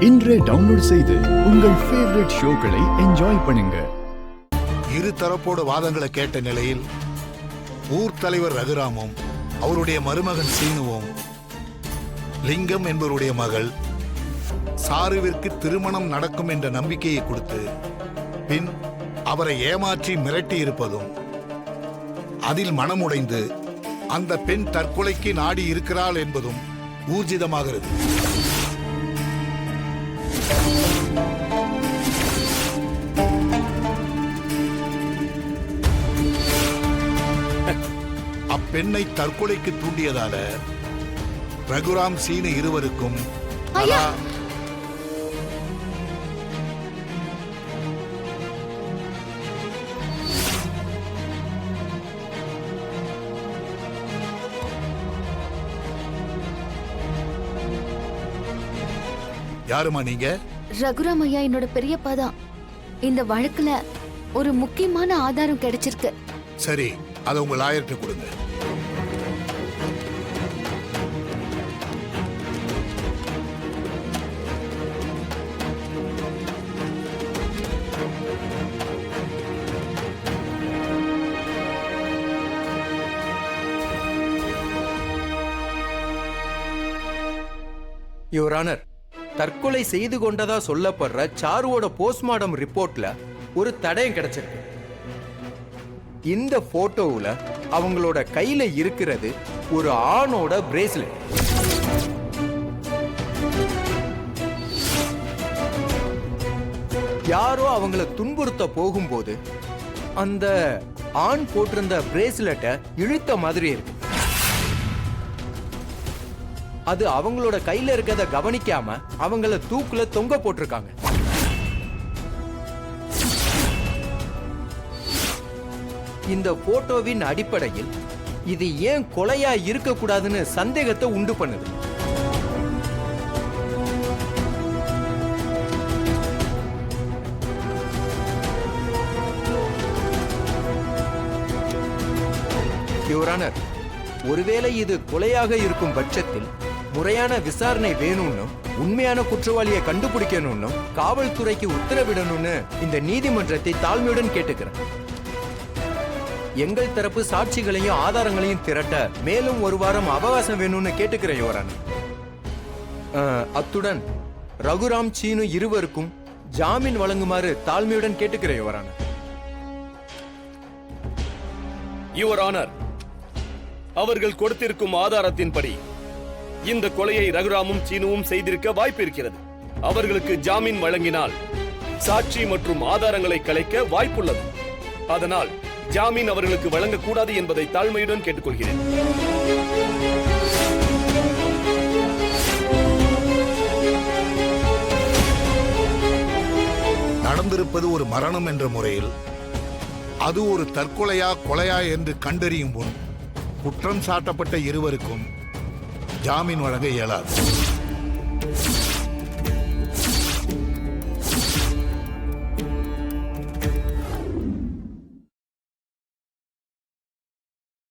இன்றே டவுன்லோட் செய்து உங்கள் ஃபேவரட் ஷோக்களை என்ஜாய் பண்ணுங்க. இரு தரப்போட வாதங்களை கேட்ட நிலையில் ஊர் தலைவர் ரகுராமும் அவருடைய மருமகன் சீனுவும் லிங்கம் என்பவருடைய மகள் சாருவிற்கு திருமணம் நடக்கும் என்ற நம்பிக்கையை கொடுத்து பின் அவரை ஏமாற்றி மிரட்டி இருப்பதும் அதில் மனமுடைந்து அந்த பெண் தற்கொலைக்கு நாடி இருக்கிறாள் என்பதும் ஊர்ஜிதமாகிறது. அப்பெண்ணை தற்கொலைக்கு தூண்டியதால ரகுராம் சீனு இருவருக்கும் யாருமா நீங்க? ரகுராம் ஐயா என்னோட பெரியப்பா தான். இந்த வழக்குல ஒரு முக்கியமான ஆதாரம் கிடைச்சிருக்கு. சரி, அதை உங்க லாயர்கிட்ட கொடுங்க. யுவர் ஆனர், தற்கொலை செய்து கொண்டதா சொல்லப்படுற சாருவோட போஸ்ட்மார்டம் ரிப்போர்ட்ல ஒரு தடயம் கிடைச்சிருக்கு. இந்த போட்டோவுல அவங்களோட கையில இருக்கிறது ஒரு ஆணோட பிரேஸ்லெட். யாரோ அவங்கள துன்புறுத்த போகும்போது அந்த ஆண் போட்டிருந்த பிரேஸ்லெட்டை இழுத்த மாதிரி இருக்கு. அது அவங்களோட கையில இருக்கிறத கவனிக்காம அவங்கள தூக்குல தொங்க போட்டிருக்காங்க. இந்த போட்டோவின் அடிப்படையில் இது ஏன் கொலையா இருக்க கூடாதுன்னு சந்தேகத்தை உண்டு பண்ணுது. யுவர் ஆனர், ஒருவேளை இது கொலையாக இருக்கும் பட்சத்தில் முறையான விசாரணை வேணும்னு, உண்மையான குற்றவாளியை கண்டுபிடிக்கணும்னு காவல்துறைக்கு உத்தரவிடணும்னு இந்த நீதிமன்றத்தை தாழ்மையுடன் கேட்டுக்கிறேன். எங்கள் தரப்பு சாட்சிகளையும் ஆதாரங்களையும் திரட்ட மேலும் ஒரு வாரம் அவகாசம் வேணும்னு கேட்டுக்கிறேன் யுவரான. அத்துடன் ரகுராம் சீனு இருவருக்கும் ஜாமீன் வழங்குமாறு தாழ்மையுடன் கேட்டுக்கிறேன் யுவரான. யுவர் ஆனர், அவர்கள் கொடுத்திருக்கும் ஆதாரத்தின்படி இந்த கொலையை ரகுராமும் சீனுவும் செய்திருக்க வாய்ப்பு இருக்கிறது. அவர்களுக்கு ஜாமீன் வழங்கினால் சாட்சி மற்றும் ஆதாரங்களை கலைக்க வாய்ப்புள்ளது. அதனால் ஜாமீன் அவர்களுக்கு வழங்கக்கூடாது என்பதை தாழ்மையுடன் கேட்டுக்கொள்கிறேன். நடந்திருப்பது ஒரு மரணம் என்ற முறையில் அது ஒரு தற்கொலையா கொலையா என்று கண்டறியும் முன் குற்றம் சாட்டப்பட்ட இருவருக்கும் ஜாமீன் வழங்க இயலாது.